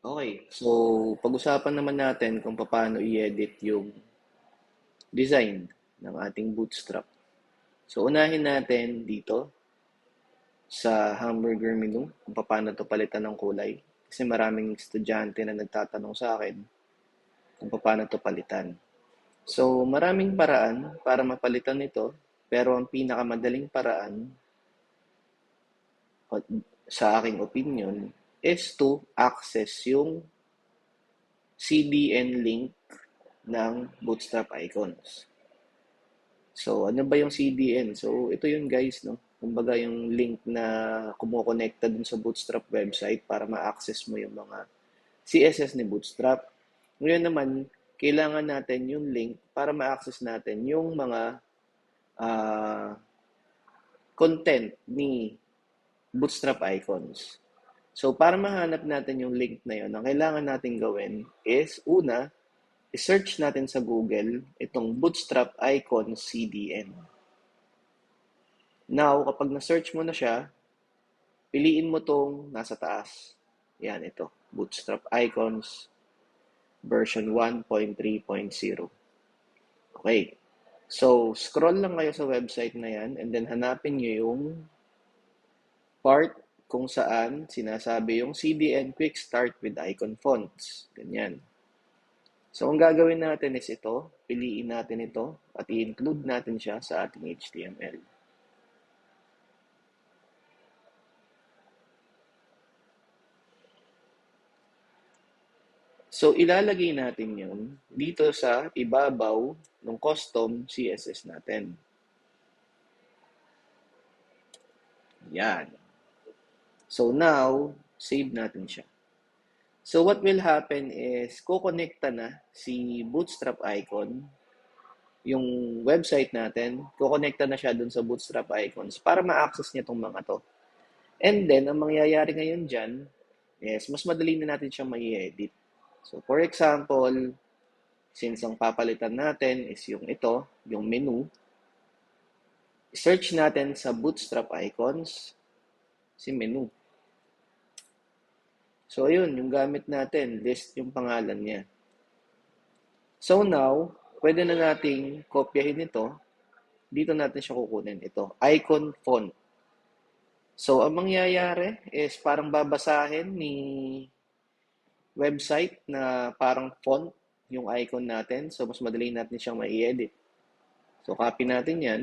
Okay, so pag-usapan naman natin kung paano i-edit yung design ng ating bootstrap. So unahin natin dito sa hamburger menu kung paano to palitan ng kulay. Kasi maraming estudyante na nagtatanong sa akin kung paano to palitan. So maraming paraan para mapalitan ito, pero ang pinakamadaling paraan sa aking opinion is to access yung CDN link ng Bootstrap icons. So, ano ba yung CDN? So, ito yun guys, no? Kumbaga yung link na kumukonekta dun sa Bootstrap website para ma-access mo yung mga CSS ni Bootstrap. Ngayon naman, kailangan natin yung link para ma-access natin yung mga ah, content ni Bootstrap icons. So, para mahanap natin yung link na yun, ang kailangan natin gawin is, una, i-search natin sa Google itong Bootstrap icon CDN. Now, kapag na-search mo na siya, piliin mo tong nasa taas. Yan, ito. Bootstrap icons version 1.3.0. Okay. So, scroll lang kayo sa website na yan and then hanapin nyo yung part kung saan sinasabi yung CDN Quick Start with Icon Fonts. Ganyan. So, ang gagawin natin is ito. Piliin natin ito at i-include natin siya sa ating HTML. So, ilalagay natin yun dito sa ibabaw ng custom CSS natin. Yan. So, now, save natin siya. So, what will happen is, kukonekta na si Bootstrap icon, yung website natin, kukonekta na siya dun sa Bootstrap icons para ma-access niya itong mga to. And then, ang mangyayari ngayon dyan, is mas madali na natin siyang mai-edit. So, for example, since ang papalitan natin is yung ito, yung menu, search natin sa Bootstrap icons, si menu. So, ayun, yung gamit natin, list yung pangalan niya. So, now, pwede na nating kopyahin ito. Dito natin siya kukunin. Ito, icon font. So, ang mangyayari is parang babasahin ni website na parang font yung icon natin. So, mas madali natin siyang ma-edit. So, copy natin yan.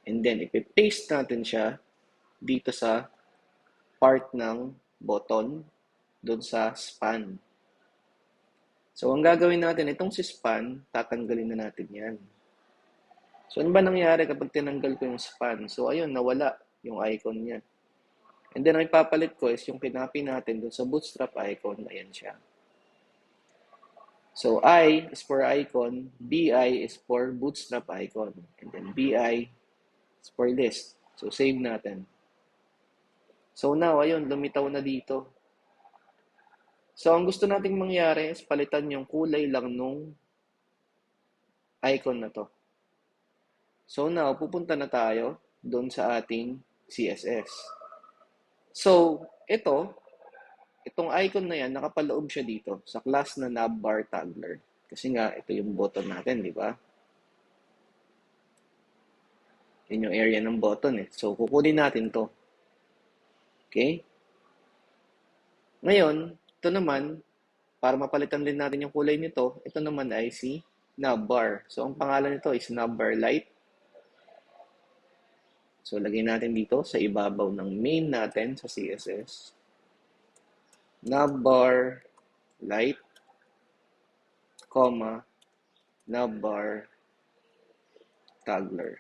And then, ipipaste natin siya dito sa part ng button doon sa span. So, ang gagawin natin, itong si span, tatanggalin na natin yan. So, ano ba nangyari kapag tinanggal ko yung span? So, ayun, nawala yung icon niya. And then, ang ipapalit ko is yung kinapi natin doon sa bootstrap icon. Ayan siya. So, I is for icon, BI is for bootstrap icon. And then, BI is for list. So, save natin. So, now, ayun, lumitaw na dito. So, ang gusto nating mangyari is palitan yung kulay lang nung icon na to. So, now, pupunta na tayo doon sa ating CSS. So, itong icon na yan, nakapaloob siya dito sa class na navbar toggler. Kasi nga, ito yung button natin, di ba? Yun yung area ng button eh. So, kukunin natin to. Okay? Ngayon, ito naman, para mapalitan din natin yung kulay nito, ito naman ay si navbar. So, ang pangalan nito is navbar light. So, lagay natin dito sa ibabaw ng main natin sa CSS. Navbar light, comma, navbar toggler.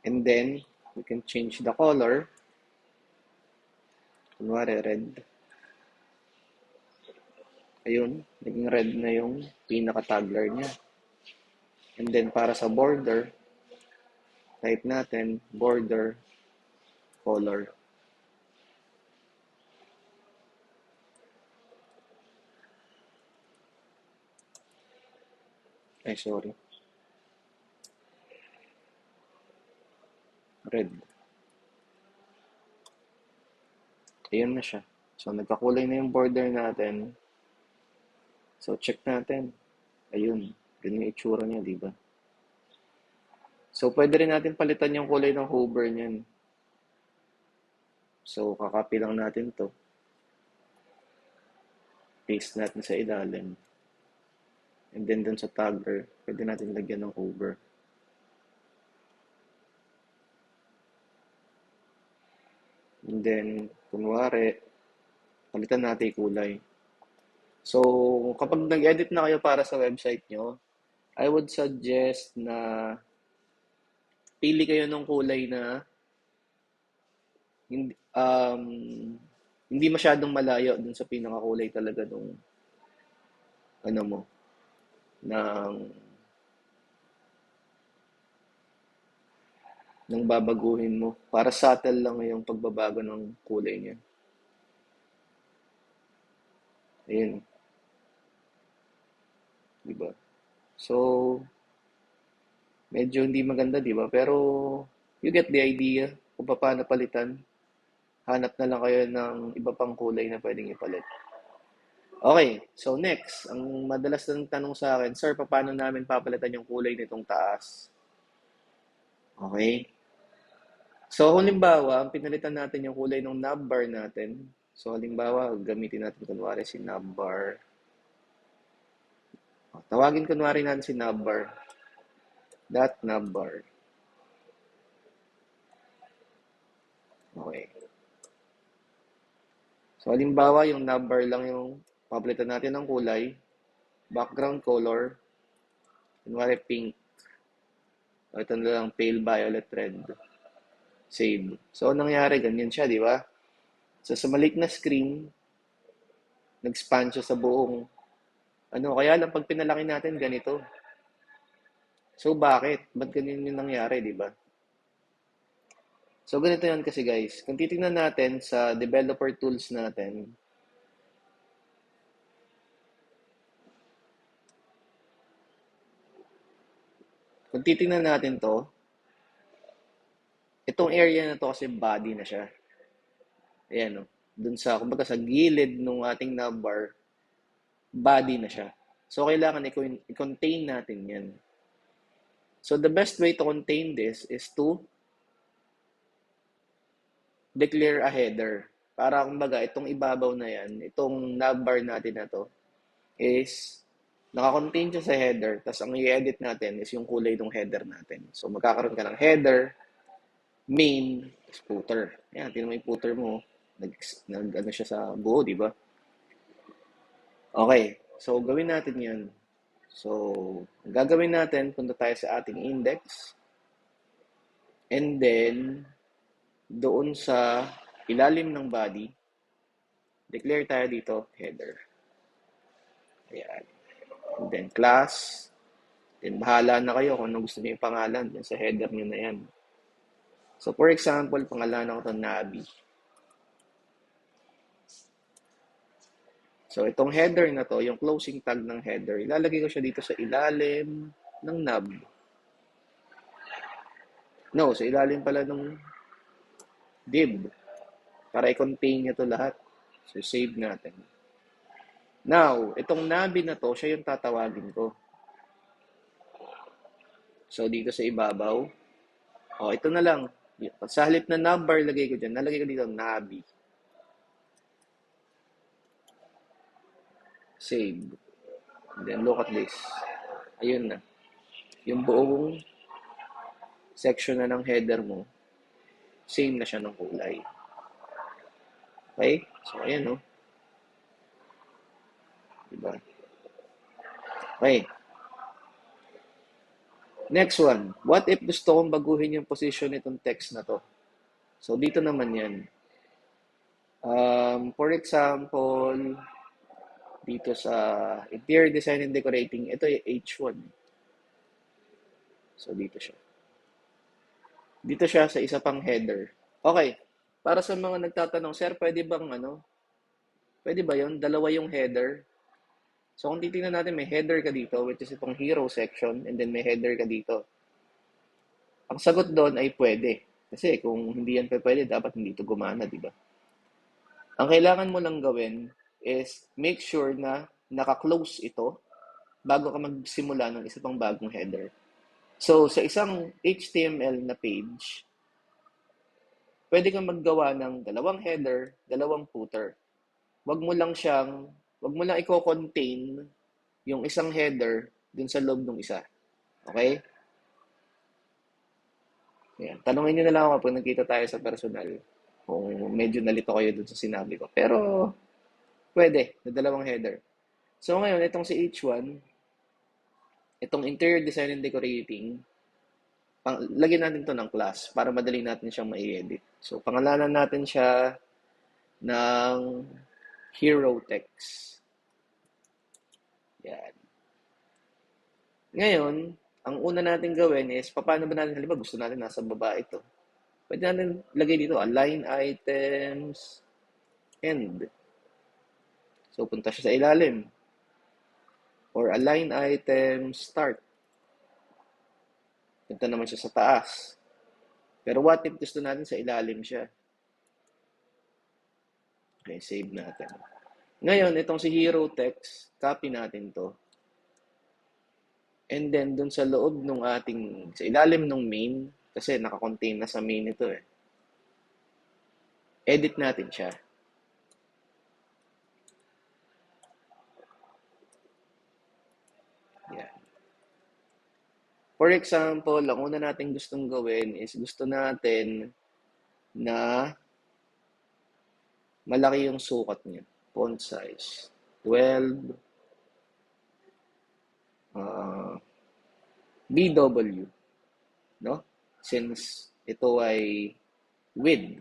And then, we can change the color. Kunwari, red. Ayun, naging red na yung pinaka-toggler niya. And then, para sa border, type natin, border, color. Ay, sorry. Red. Ayun na siya. So, nagkakulay na yung border natin. So, check natin. Ayun. Ganyan yung itsura niya, di ba? So, pwede rin natin palitan yung kulay ng hover niyan. So, kakapi lang natin to. Paste natin sa ilalim. And then, dun sa tagger, pwede natin lagyan ng hover. And then, kunwari, palitan natin yung kulay. So, kapag nag-edit na kayo para sa website nyo, I would suggest na pili kayo ng kulay na hindi, hindi masyadong malayo dun sa pinakakulay talaga nung ano mo, ng, ng babaguhin mo. Para subtle lang yung pagbabago ng kulay niya. Ayun, di ba? So, medyo hindi maganda, di ba? Pero, you get the idea kung paano palitan. Hanap na lang kayo ng iba pang kulay na pwedeng ipalit. Okay, so next, ang madalas ng tanong sa akin, Sir, paano namin papalitan yung kulay nitong taas? Okay, so halimbawa, ang pinalitan natin yung kulay ng navbar natin. So halimbawa, gamitin natin kunwari si navbar. Tawagin kunwari natin si navbar. Navbar. Okay. So halimbawa, yung navbar lang yung papalitan natin ng kulay. Background color, kunwari pink. O ito na lang, pale violet red. Save. So, anong nangyari? Ganyan siya, di ba? So, sa maliit na screen, nag-span siya sa buong, ano, kaya lang pag pinalaki natin, ganito. So, bakit? Ba't ganyan yung nangyari, di ba? So, ganito yan kasi guys. Kung titingnan natin sa developer tools natin, kung titingnan natin to, itong area na to kasi body na siya. Ayan, no? Dun sa, kumbaga sa gilid ng ating navbar, body na siya. So, kailangan i-contain natin yan. So, the best way to contain this is to declare a header. Para kumbaga, itong ibabaw na yan, itong navbar natin na to, is nakakontain siya sa header, tapos ang i-edit natin is yung kulay ng header natin. So, magkakaroon ka ng header, main, footer. Yan, tinan mo yung footer mo, ano siya sa buo, di ba? Okay, so gawin natin yan. So, gagawin natin, punta tayo sa ating index, and then, doon sa ilalim ng body, declare tayo dito, header. Ayan. And then, class, then bahala na kayo kung ano gusto niyo yung pangalan dun sa header niyo na yan. So, for example, pangalan ko ito, Nabi. So, itong header na to, yung closing tag ng header, ilalagay ko siya dito sa ilalim ng nav. No, sa ilalim pala ng div. Para i-contain niya to lahat. So, save natin. Now, itong nabi na to, siya yung tatawagin ko. So, dito sa ibabaw. O, ito na lang. Sa halip na number, lagay ko dyan. Nalagay ko dito, nabi. Save. And then, look at this. Ayun na. Yung buong section na ng header mo, same na siya ng kulay. Okay? So, ayan, no? Diba? Okay. Next one. What if gusto kong baguhin yung position nitong text na to? So, dito naman yan. For example, dito sa interior design and decorating, ito yung H1. So, dito siya. Dito siya sa isa pang header. Okay. Para sa mga nagtatanong, Sir, pwede bang ano? Pwede ba yon? Dalawa yung header. So kung titingnan natin, may header ka dito, which is itong hero section, and then may header ka dito. Ang sagot doon ay pwede. Kasi kung hindi yan pwede, dapat hindi ito gumana, di ba? Ang kailangan mo lang gawin is make sure na naka-close ito bago ka magsimula ng isa pang bagong header. So, sa isang HTML na page, pwede kang maggawa ng dalawang header, dalawang footer. Wag mo lang i-contain yung isang header dun sa loob ng isa. Okay? Yan. Tanungin nyo na lang ako pag nagkita tayo sa personal. Kung medyo nalito kayo dun sa sinabi ko. Pero, pwede, na dalawang header. So, ngayon, itong si H1, itong interior design and decorating, lagyan natin to ng class para madali natin siyang ma-edit. So, pangalanan natin siya ng hero text. Yan. Ngayon, ang una natin gawin is, paano ba natin, halimbawa gusto natin nasa baba ito. Pwede natin lagay dito, align items, end. So, punta siya sa ilalim. Or align items, start. Punta naman siya sa taas. Pero what if gusto natin sa ilalim siya? Okay, save natin. Ngayon, itong si hero text, copy natin to. And then, dun sa loob ng ating, sa ilalim ng main, kasi nakakontain na sa main ito eh. Edit natin siya. Yan. For example, ang una natin gustong gawin is gusto natin na malaki yung sukat niya. Font size. 12. BW. No? Since ito ay width.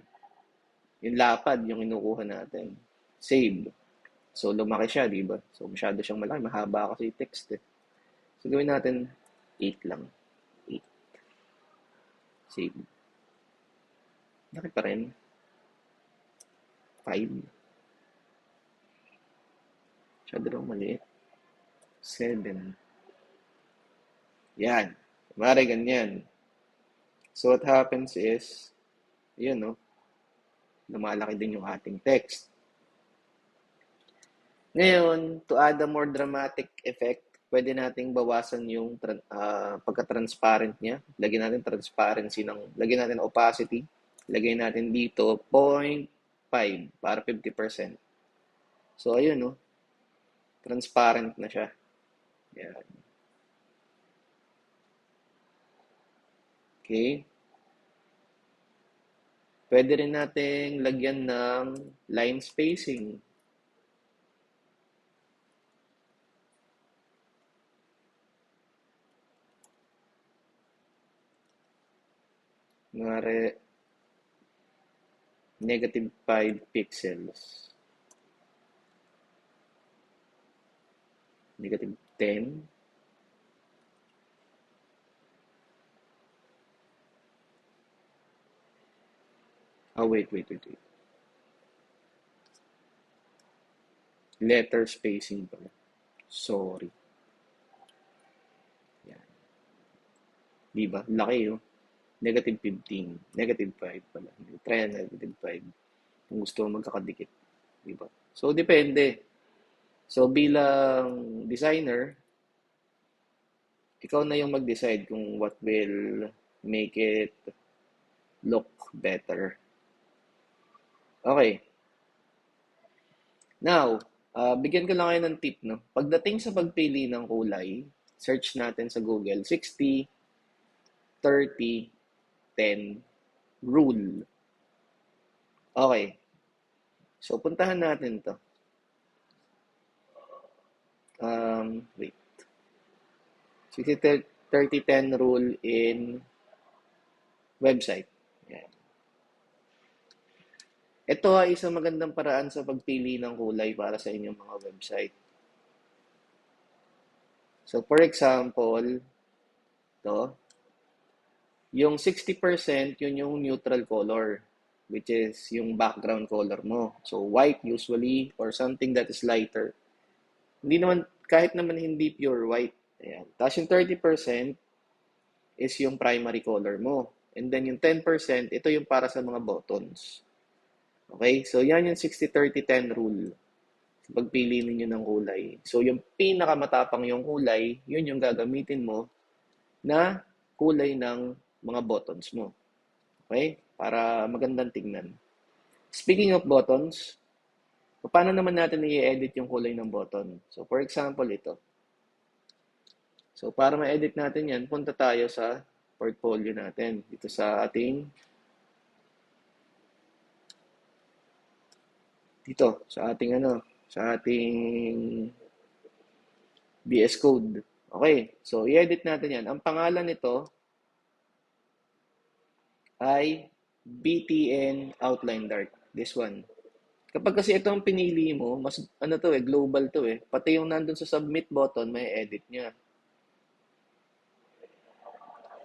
Yung lapad yung inukuha natin. Save. So, lumaki siya, di ba? So, masyado siyang malaki. Mahaba kasi yung text eh. So, gawin natin 8 lang. 8. Save. Laki pa rin. 5. Masyado lang maliit. 7. Yan. Mare ganyan. So, what happens is, yun, no? Lumalaki din yung ating text. Ngayon, to add a more dramatic effect, pwede nating bawasan yung pagka-transparent niya. Lagyan natin transparency lagyan natin opacity. Lagyan natin dito 0.5 para 50%. So, ayun, no? Transparent na siya. Yan. Okay. Pwede rin nating lagyan ng line spacing. Ngari, negative 5 pixels. Negative 10. Wait. Letter spacing pala. Sorry. Yan. Diba? Laki oh. Negative 15. Negative 5 pala. Try na negative 5. Kung gusto mo magkakadikit. Diba? So, depende. So, bilang designer, ikaw na yung mag-decide kung what will make it look better. Okay. Now, bigyan ko lang kayo ng tip, no? Pagdating sa pagpili ng kulay, search natin sa Google, 60, 30, 10, rule. Okay. So, puntahan natin to. Wait. 60, 30, 10 rule in website. Yan. Ito ay isang magandang paraan sa pagpili ng kulay para sa inyong mga website. So, for example, to, yung 60%, yun yung neutral color, which is yung background color mo. So, white usually, or something that is lighter. Hindi naman, kahit naman hindi pure white. Ayan. Tapos yung 30% is yung primary color mo. And then yung 10%, ito yung para sa mga buttons. Okay? So, yan yung 60-30-10 rule. Pagpili ninyo ng kulay. So, yung pinakamatapang yung kulay, yun yung gagamitin mo na kulay ng mga buttons mo. Okay? Para magandang tingnan. Speaking of buttons, paano naman natin i-edit yung kulay ng button? So, for example, ito. So, para ma-edit natin yan, punta tayo sa portfolio natin. Dito sa ating, sa ating VS Code. Okay, so i-edit natin yan. Ang pangalan nito ay BTN Outline Dark. This one. Kapag kasi ito ang pinili mo, mas ano to global to eh. Pati yung nandun sa submit button, may edit niya.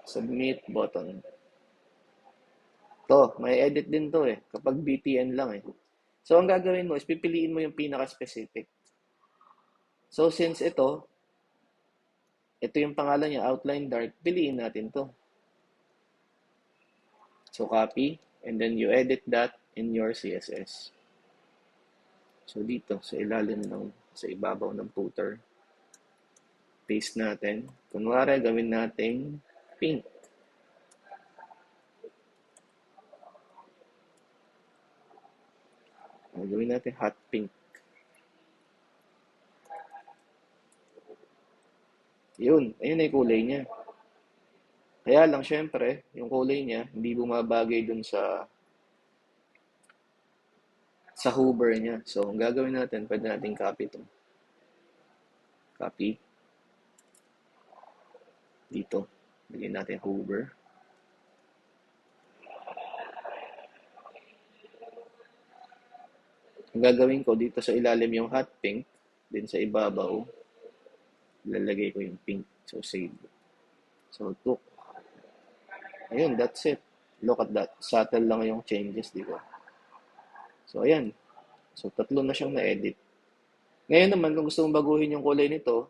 Submit button. To, may edit din to eh. Kapag BTN lang eh. So, ang gagawin mo is pipiliin mo yung pinaka-specific. So, since ito yung pangalan niya, Outline Dark, piliin natin to. So, copy, and then you edit that in your CSS. So, dito, sa ibabaw ng footer, paste natin. Kunwari, gawin natin pink. Gawin natin hot pink. Yun, ayun ay kulay niya. Kaya lang, syempre, yung kulay niya, hindi bumabagay dun sa hover niya. So, ang gagawin natin, pwede natin copy ito. Copy. Dito. Bigyan natin hover. Ang gagawin ko, dito sa ilalim yung hot pink, din sa ibabaw, lalagay ko yung pink. So, save. So, took. Ayun, that's it. Look at that. Subtle lang yung changes, di ba? So, ayan. So, tatlo na siyang na-edit. Ngayon naman, kung gusto mong baguhin yung kulay nito,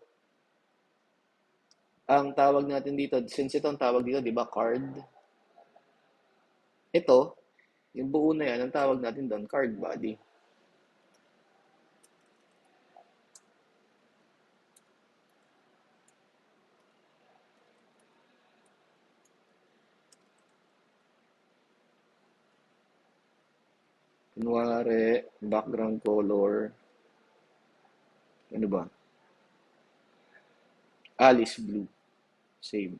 ang tawag natin dito, since ito ang tawag dito, di ba, card? Ito, yung buo na yan, ang tawag natin doon, card body. Kunwari, background color, ano ba? Alice blue. Save.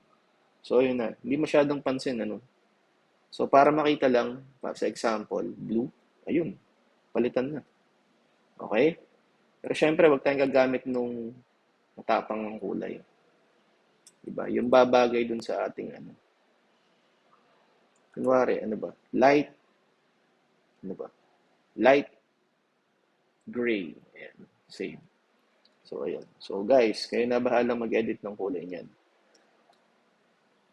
So, yun na. Hindi masyadong pansin, ano? So, para makita lang, sa example, blue, ayun, palitan na. Okay? Pero syempre, wag tayong gagamit nung matapang ng kulay. Diba? Yung babagay dun sa ating ano. Kunwari, ano ba? Light, ano ba? Light gray. Ayan. Save. So, ayun. So, guys, kayo na bahala mag-edit ng kulay niyan.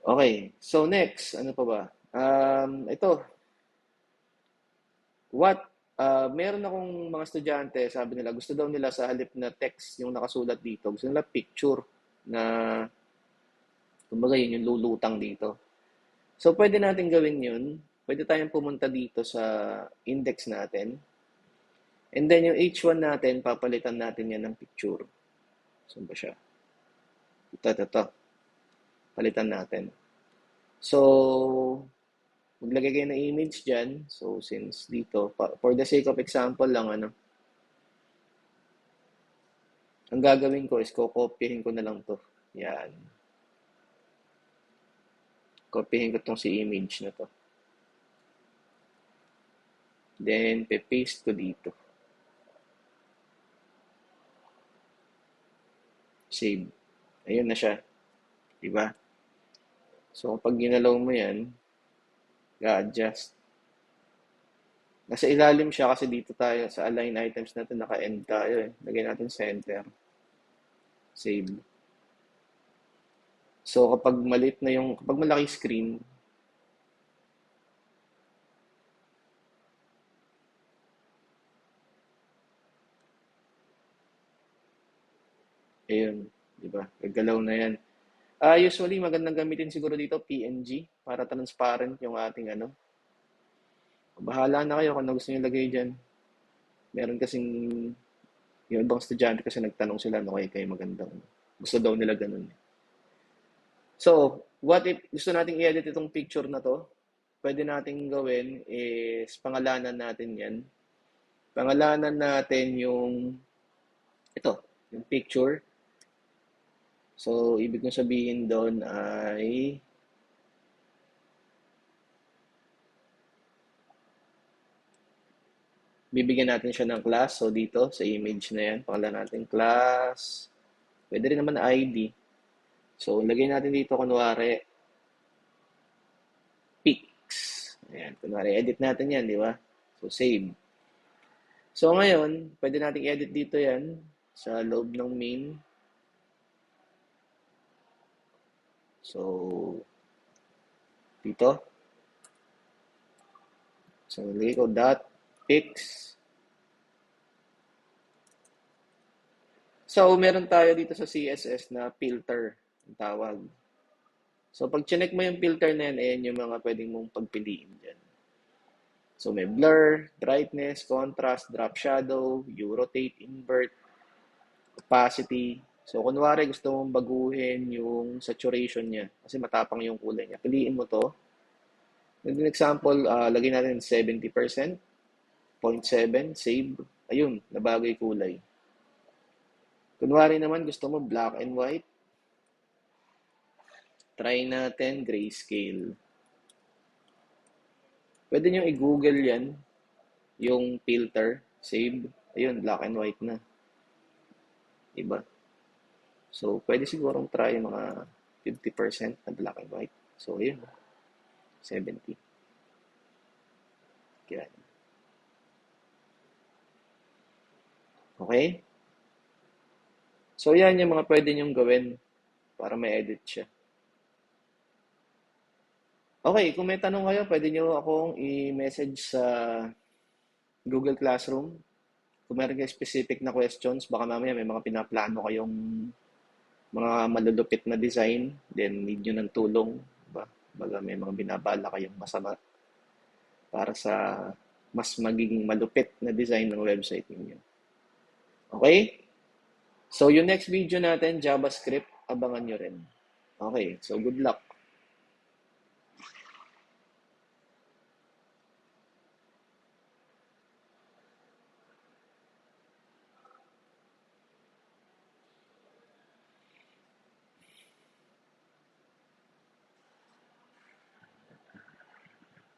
Okay. So, next, ano pa ba? Ito. Meron akong mga estudyante, sabi nila, gusto daw nila sa halip na text yung nakasulat dito, gusto nila picture na, kumbaga yun yung lulutang dito. So, pwede natin gawin yun. Pwede tayong pumunta dito sa index natin. And then, yung H1 natin, papalitan natin yan ng picture. Saan ba siya? Ito. Palitan natin. So, maglagay kayo ng image dyan. So, since dito, for the sake of example lang, ang gagawin ko is kokopyahin ko na lang to. Yan. Kopyahin ko tong si image na to. Then, paste ko dito. Save. Ayun na siya. Diba? So, pag ginalaw mo yan, ga-adjust. Nasa ilalim siya kasi dito tayo sa align items natin, naka-end tayo eh. Lagay natin center. Save. So, kapag malaki screen, Ayun, di ba? Gagalaw na yan. Usually, magandang gamitin siguro dito PNG para transparent yung ating ano. Bahala na kayo kung ano gusto nyo lagay dyan. Meron kasing, yung ibang estudyante kasi nagtanong sila, no, kayo magandang. Gusto daw nila ganun. So, what if gusto nating i-edit itong picture na to? Pwede nating gawin is pangalanan natin yan. Pangalanan natin ito, yung picture. So, ibig kong sabihin doon ay bibigyan natin siya ng class. So, dito sa image na yan, pangalan natin class. Pwede rin naman ID. So, lagay natin dito kunwari pics. Ayan, kunwari edit natin yan, di ba? So, save. So, ngayon, pwede nating edit dito yan sa loob ng main. So, dito. So, nilagay ko dot pics. So, meron tayo dito sa CSS na filter, ang tawag. So, pag chinek mo yung filter na yan, ayan yung mga pwedeng mong pagpiliin dyan. So, may blur, brightness, contrast, drop shadow, rotate, invert, opacity. So, kunwari gusto mong baguhin yung saturation niya kasi matapang yung kulay niya. Piliin mo to. And an example, lagay natin 70%, 0.7, save. Ayun, nabago yung kulay. Kunwari naman gusto mo black and white. Try natin grayscale. Pwede nyo i-google yan, yung filter, save. Ayun, black and white na. Diba? So, pwede sigurong try mga 50% na black and white. So, ayun, 70. Yan. Okay? So, yan yung mga pwede nyong gawin para ma-edit siya. Okay, kung may tanong kayo, pwede nyo akong i-message sa Google Classroom. Kung meron kayo specific na questions, baka mamaya may mga pinaplano kayong mga malulupit na design, then need nyo ng tulong. Diba? Baga may mga binabala kayong masama para sa mas magiging malupit na design ng website ninyo. Okay? So, yung next video natin, JavaScript, abangan nyo rin. Okay, so good luck.